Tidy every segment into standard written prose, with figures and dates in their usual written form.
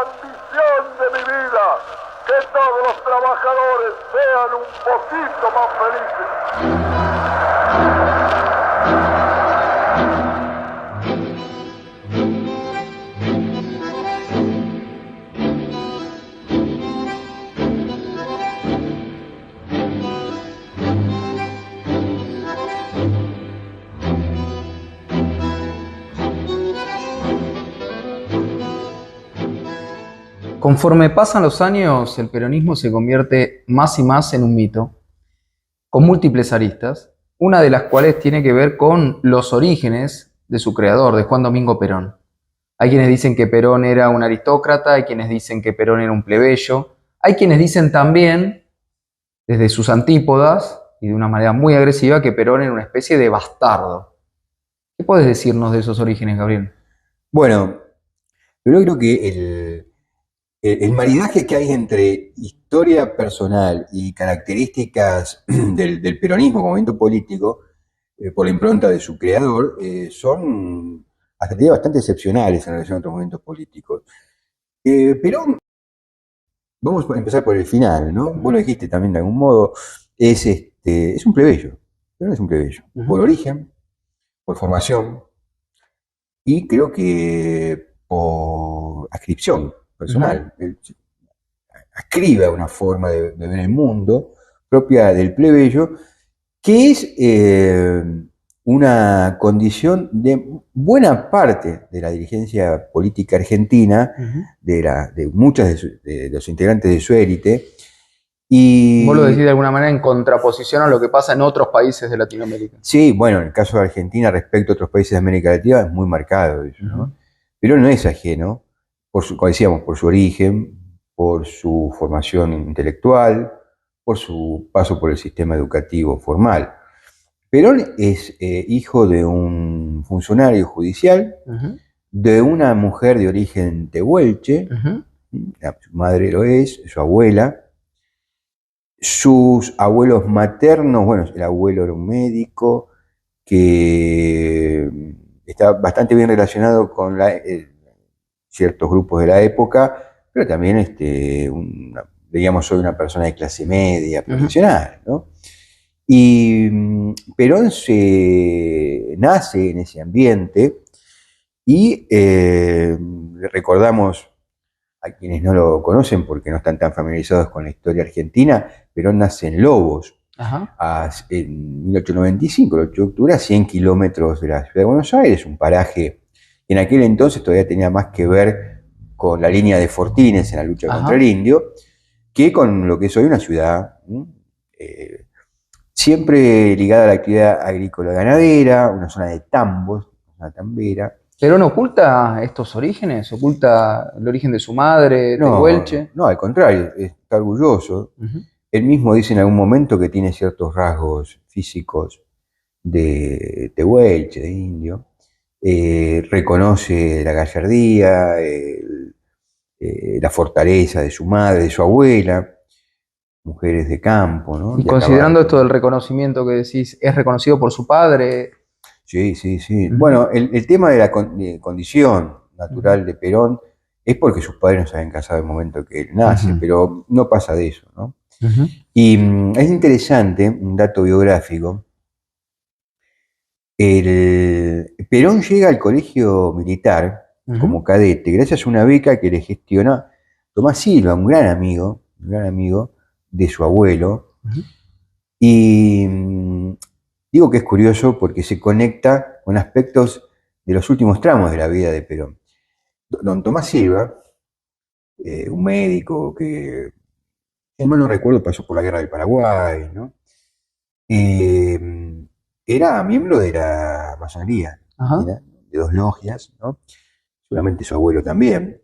ambición de mi vida, que todos los trabajadores sean un poquito más felices. Conforme pasan los años, el peronismo se convierte más y más en un mito, con múltiples aristas, una de las cuales tiene que ver con los orígenes de su creador, de Juan Domingo Perón. Hay quienes dicen que Perón era un aristócrata, hay quienes dicen que Perón era un plebeyo, hay quienes dicen también, desde sus antípodas, y de una manera muy agresiva, que Perón era una especie de bastardo. ¿Qué puedes decirnos de esos orígenes, Gabriel? Bueno, yo creo que el maridaje que hay entre historia personal y características del peronismo como movimiento político, por la impronta de su creador, son hasta diría bastante excepcionales en relación a otros movimientos políticos. Perón, vamos a empezar por el final, ¿no? Vos lo dijiste también de algún modo, es un plebeyo. Perón es un plebeyo, por origen, por formación y creo que por adscripción personal. Él ascribe una forma de ver el mundo propia del plebeyo, que es una condición de buena parte de la dirigencia política argentina, de muchos de los integrantes de su élite. Y vos lo decís de alguna manera en contraposición a lo que pasa en otros países de Latinoamérica. Sí, bueno, en el caso de Argentina respecto a otros países de América Latina es muy marcado eso, ¿no? Pero no es ajeno, como decíamos, por su origen, por su formación intelectual, por su paso por el sistema educativo formal. Perón es hijo de un funcionario judicial, de una mujer de origen tehuelche, su madre lo es, su abuela. Sus abuelos maternos, bueno, el abuelo era un médico que está bastante bien relacionado con ciertos grupos de la época, pero también, digamos, soy una persona de clase media, profesional, ¿no? Y Perón nace en ese ambiente y recordamos a quienes no lo conocen porque no están tan familiarizados con la historia argentina, Perón nace en Lobos, en 1895, el 8 de octubre, a 100 kilómetros de la ciudad de Buenos Aires, un paraje que en aquel entonces todavía tenía más que ver con la línea de Fortines en la lucha contra el indio, que con lo que es hoy una ciudad siempre ligada a la actividad agrícola ganadera, una zona de tambos, una tambera. ¿Perón oculta estos orígenes? ¿Oculta el origen de su madre, tehuelche? No, al contrario, está orgulloso. Él mismo dice en algún momento que tiene ciertos rasgos físicos de tehuelche, de indio. Reconoce la gallardía, la fortaleza de su madre, de su abuela, mujeres de campo, ¿no? Y considerando esto del reconocimiento que decís, ¿es reconocido por su padre? Sí, sí, sí. Bueno, el tema de la condición natural de Perón es porque sus padres no se habían casado en el momento que él nace, pero no pasa de eso, ¿no? Y es interesante, un dato biográfico, Perón llega al colegio militar como cadete gracias a una beca que le gestiona Tomás Silva, un gran amigo de su abuelo. Y digo que es curioso porque se conecta con aspectos de los últimos tramos de la vida de Perón. Don Tomás Silva, un médico que, si mal no recuerdo, pasó por la guerra del Paraguay, ¿no? Era miembro de la masonería, de dos logias, ¿no? Seguramente su abuelo también.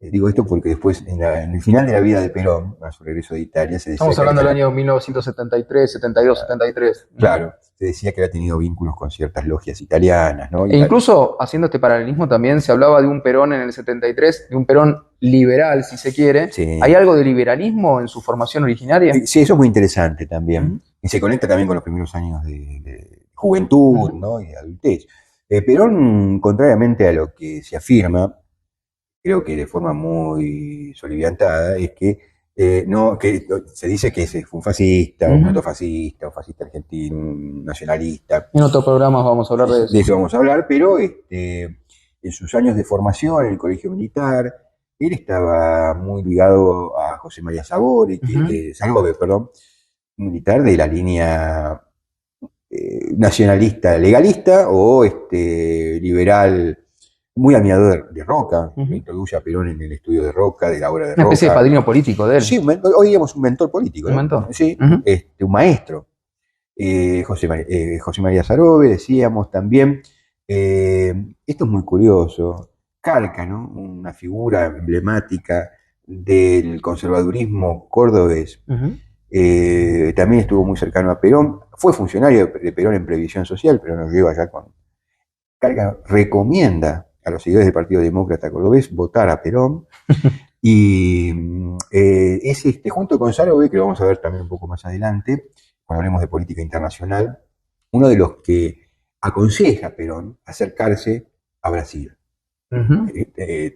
Digo esto porque después, en el final de la vida de Perón, a su regreso de Italia, se decía... Estamos hablando del año 1973, 72, 73. Claro, se decía que había tenido vínculos con ciertas logias italianas, ¿no? E incluso, haciendo este paralelismo también, se hablaba de un Perón en el 73, de un Perón liberal, si se quiere. Sí. ¿Hay algo de liberalismo en su formación originaria? Sí, eso es muy interesante también. Y se conecta también con los primeros años de juventud, ¿no? Y de adultez. Perón, contrariamente a lo que se afirma, creo que de forma muy soliviantada, es que no, que se dice que fue un fascista, un protofascista, un fascista argentino, un nacionalista. En otros programas vamos a hablar de eso. De eso vamos a hablar, pero en sus años de formación en el colegio militar, él estaba muy ligado a José María Salove, perdón, un militar de la línea nacionalista legalista o liberal, muy admirador de Roca, que introduce a Perón en el estudio de Roca, de la obra de Roca. Una especie de padrino político de él. Sí, hoy digamos un mentor político, ¿no? Un mentor. Sí, un maestro. José María Salove, decíamos también. Esto es muy curioso. Cárcano, una figura emblemática del conservadurismo cordobés, también estuvo muy cercano a Perón, fue funcionario de Perón en Previsión Social, pero nos lleva ya con... Cárcano recomienda a los seguidores del Partido Demócrata Cordobés votar a Perón, y es junto con Salove, que lo vamos a ver también un poco más adelante, cuando hablemos de política internacional, uno de los que aconseja a Perón acercarse a Brasil.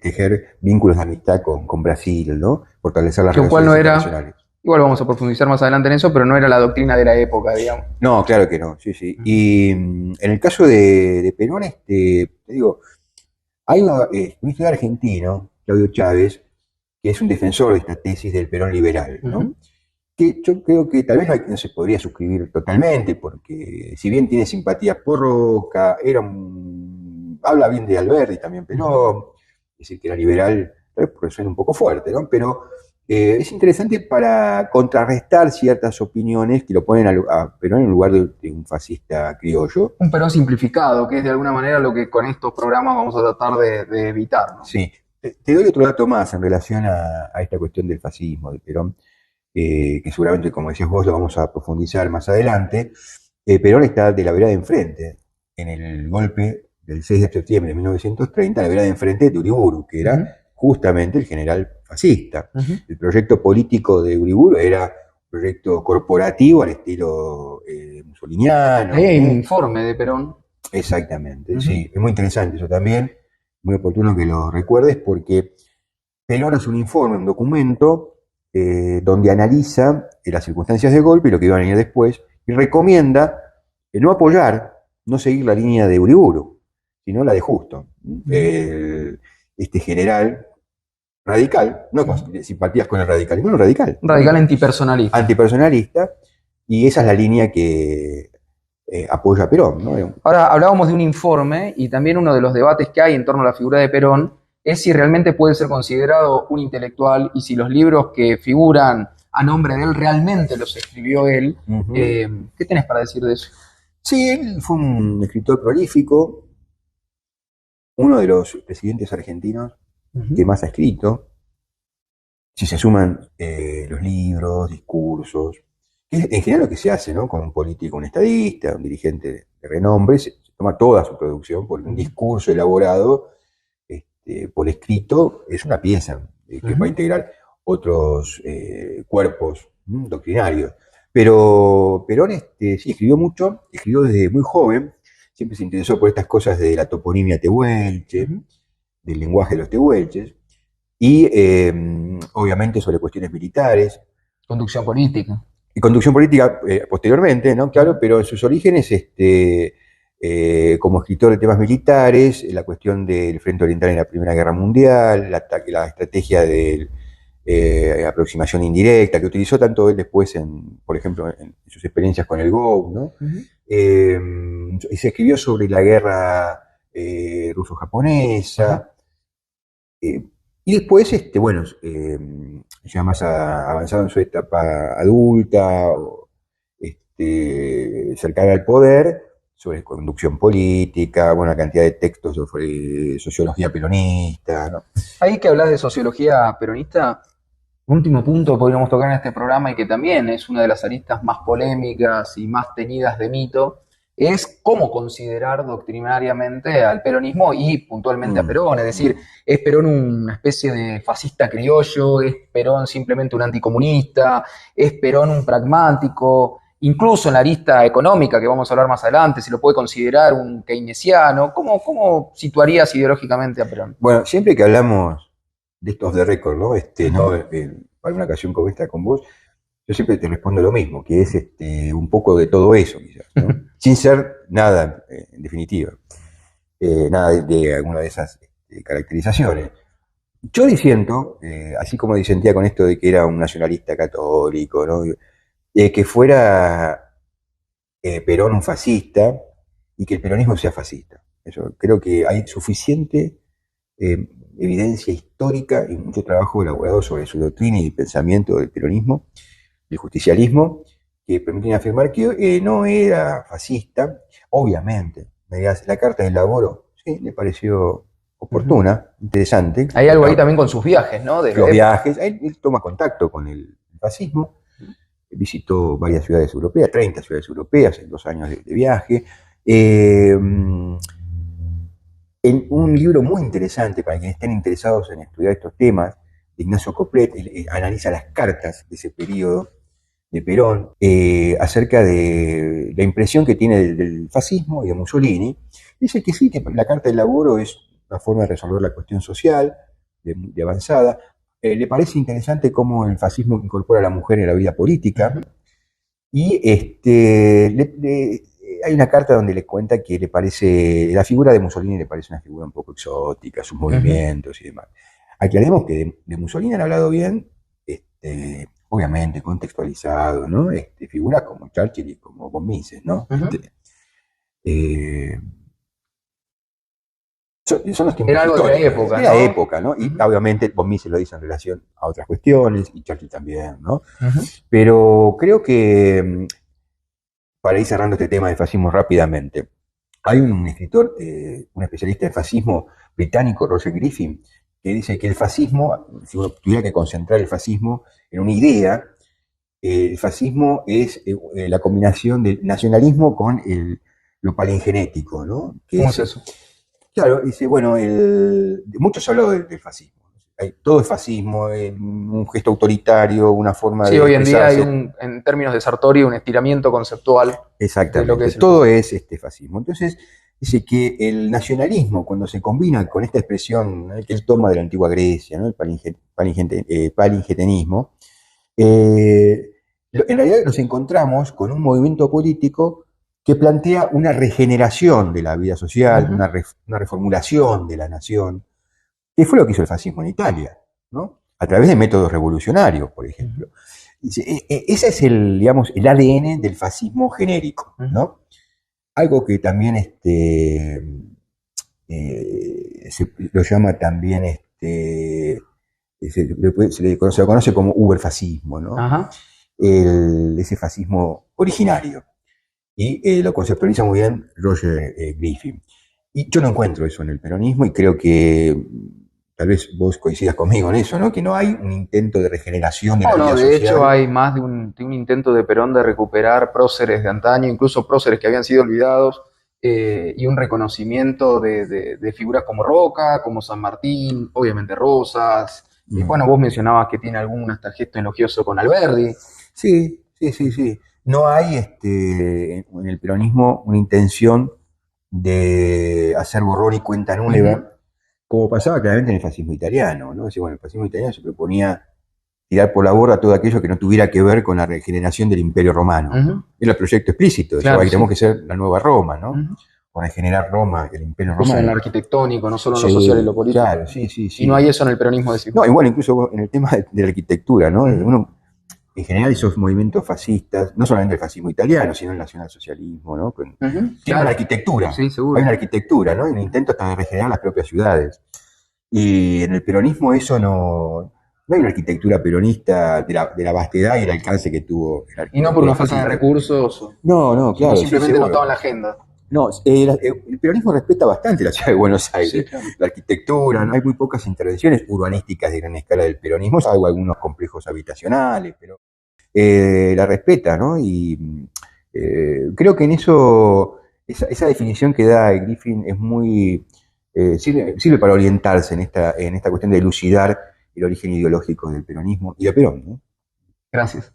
Tejer vínculos de amistad con Brasil, ¿no? Fortalecer las relaciones internacionales. Igual vamos a profundizar más adelante en eso, pero no era la doctrina de la época, digamos. No, claro que no, sí. Y en el caso de Perón, te digo, hay un historiador argentino, Claudio Chávez, que es un defensor de esta tesis del Perón liberal, ¿no? Que yo creo que tal vez no se podría suscribir totalmente, porque si bien tiene simpatía por Roca, habla bien de Alberti también, Perón, decir que era liberal, tal vez porque suena un poco fuerte, ¿no? Pero es interesante para contrarrestar ciertas opiniones que lo ponen a Perón en lugar de un fascista criollo. Un Perón simplificado, que es de alguna manera lo que con estos programas vamos a tratar de evitar, ¿no? Sí. Te doy otro dato más en relación a esta cuestión del fascismo de Perón, que seguramente, como decías vos, lo vamos a profundizar más adelante. Perón está de la vereda de enfrente, en el golpe del 6 de septiembre de 1930, la vereda de enfrente de Uriburu, que era justamente el general fascista. El proyecto político de Uriburu era un proyecto corporativo al estilo mussoliniano. Hay un informe de Perón. Exactamente, sí. Es muy interesante eso también, muy oportuno que lo recuerdes, porque Perón hace un informe, un documento, donde analiza las circunstancias del golpe y lo que iba a venir después, y recomienda no apoyar, no seguir la línea de Uriburu, sino la de Justo. Este general radical, no con simpatías con el radicalismo, no radical. Radical antipersonalista. Antipersonalista, y esa es la línea que apoya a Perón, ¿no? Ahora, hablábamos de un informe, y también uno de los debates que hay en torno a la figura de Perón es si realmente puede ser considerado un intelectual y si los libros que figuran a nombre de él realmente los escribió él. ¿Qué tenés para decir de eso? Sí, él fue un escritor prolífico, uno de los presidentes argentinos que más ha escrito, si se suman los libros, discursos, que es en general lo que se hace, ¿no? Con un político, un estadista, un dirigente de renombre, se toma toda su producción por un discurso elaborado por escrito, es una pieza que va a integrar otros cuerpos doctrinarios. Pero Perón sí escribió mucho, escribió desde muy joven, siempre se interesó por estas cosas de la toponimia tehuelche, del lenguaje de los tehuelches, y obviamente sobre cuestiones militares. Conducción política. Y conducción política posteriormente, ¿no? Claro, pero en sus orígenes, como escritor de temas militares, la cuestión del Frente Oriental en la Primera Guerra Mundial, la estrategia de aproximación indirecta, que utilizó tanto él después, por ejemplo, en sus experiencias con el GO, ¿no? Y se escribió sobre la guerra ruso-japonesa. Y después, ya más avanzado en su etapa adulta, cercana al poder, sobre conducción política, una cantidad de textos sobre sociología peronista, ¿no? Ahí que hablas de sociología peronista, un último punto podríamos tocar en este programa y que también es una de las aristas más polémicas y más teñidas de mito, es cómo considerar doctrinariamente al peronismo y puntualmente a Perón. Es decir, ¿es Perón una especie de fascista criollo? ¿Es Perón simplemente un anticomunista? ¿Es Perón un pragmático? Incluso en la arista económica, que vamos a hablar más adelante, se lo puede considerar un keynesiano. ¿Cómo situarías ideológicamente a Perón? Bueno, siempre que hablamos de estos de récord, ¿no? Para una ocasión como esta con vos, yo siempre te respondo lo mismo, que es un poco de todo eso, quizás, ¿no? Sin ser nada, en definitiva, nada de alguna de esas caracterizaciones. Yo disiento, así como disentía con esto de que era un nacionalista católico, ¿no? Que fuera Perón un fascista y que el peronismo sea fascista. Eso, creo que hay suficiente evidencia histórica y mucho trabajo elaborado sobre su doctrina y pensamiento del peronismo, del justicialismo, que permiten afirmar que no era fascista. Obviamente, me dirás, la Carta del Laboro, sí, le pareció oportuna, interesante. Hay algo ahí también con sus viajes, ¿no? Los viajes, él toma contacto con el fascismo, visitó varias ciudades europeas, 30 ciudades europeas en 2 años de viaje. En un libro muy interesante para quienes estén interesados en estudiar estos temas, de Ignacio Coplet, analiza las cartas de ese periodo de Perón, acerca de la impresión que tiene del fascismo y de Mussolini. Dice que sí, que la Carta del Laboro es una forma de resolver la cuestión social, de avanzada. Le parece interesante cómo el fascismo incorpora a la mujer en la vida política. Y hay una carta donde le cuenta que le parece, la figura de Mussolini le parece una figura un poco exótica, sus movimientos y demás. Aclaremos que de Mussolini han hablado bien, obviamente contextualizado, ¿no? Figuras como Churchill y como von Mises, ¿no? Son los tiempos era algo históricos, de la época, de ¿no? la época, ¿no? Y obviamente von Mises lo dice en relación a otras cuestiones, y Churchill también, ¿no? Pero creo que, para ir cerrando este tema del fascismo rápidamente, hay un escritor, un especialista en fascismo británico, Roger Griffin, que dice que el fascismo, si uno tuviera que concentrar el fascismo en una idea, el fascismo es la combinación del nacionalismo con lo palingenético, ¿no? ¿Cómo es eso? Claro, dice, bueno, muchos han hablado del fascismo. Todo es fascismo, un gesto autoritario, una forma de Sí, hoy en día hay expresarse. en términos de Sartori, un estiramiento conceptual Exactamente, de lo que es el todo es fascismo. Entonces, dice que el nacionalismo, cuando se combina con esta expresión, ¿no?, que él toma de la antigua Grecia, ¿no?, el palingetenismo, en realidad nos encontramos con un movimiento político que plantea una regeneración de la vida social, una reformulación de la nación, que fue lo que hizo el fascismo en Italia, ¿no? A través de métodos revolucionarios, por ejemplo. Ese es digamos, el ADN del fascismo genérico, ¿no? Algo que también se lo llama también, se le conoce como uberfascismo, ¿no? Ese fascismo originario. Y lo conceptualiza muy bien Roger Griffin. Y yo no encuentro eso en el peronismo y creo que tal vez vos coincidas conmigo en eso, ¿no? Que no hay un intento de regeneración de la vida social. De hecho hay más de un intento de Perón de recuperar próceres de antaño, incluso próceres que habían sido olvidados, y un reconocimiento de figuras como Roca, como San Martín, obviamente Rosas. Y bueno, vos mencionabas que tiene algún hasta gesto elogioso con Alberdi. Sí. No hay en el peronismo una intención de hacer borrón y cuenta nueva, como pasaba claramente en el fascismo italiano, ¿no? Bueno, el fascismo italiano se proponía tirar por la borda todo aquello que no tuviera que ver con la regeneración del Imperio Romano. Era el proyecto explícito, claro, que tenemos que ser la nueva Roma, ¿no? O regenerar Roma, el Imperio Romano. En lo arquitectónico, no solo en lo social y lo político. Claro, sí. Y no hay eso en el peronismo, decimos. No, y bueno, incluso en el tema de la arquitectura, ¿no? Uno, en general, esos movimientos fascistas, no solamente el fascismo italiano, sino el nacionalsocialismo, ¿no? Tiene una arquitectura. Sí, seguro. Hay una arquitectura, ¿no? Hay un intento hasta de regenerar las propias ciudades. Y en el peronismo eso no hay una arquitectura peronista de la vastedad y el alcance que tuvo. Y no por una falta de recursos. No, claro. Simplemente no estaba en la agenda. No, el peronismo respeta bastante la ciudad de Buenos Aires, sí, claro. La arquitectura, no hay muy pocas intervenciones urbanísticas de gran escala del peronismo, salvo algunos complejos habitacionales, pero la respeta, ¿no? Y creo que en eso, esa definición que da Griffin es muy, sirve para orientarse en esta cuestión de elucidar el origen ideológico del peronismo y de Perón, ¿no? Gracias.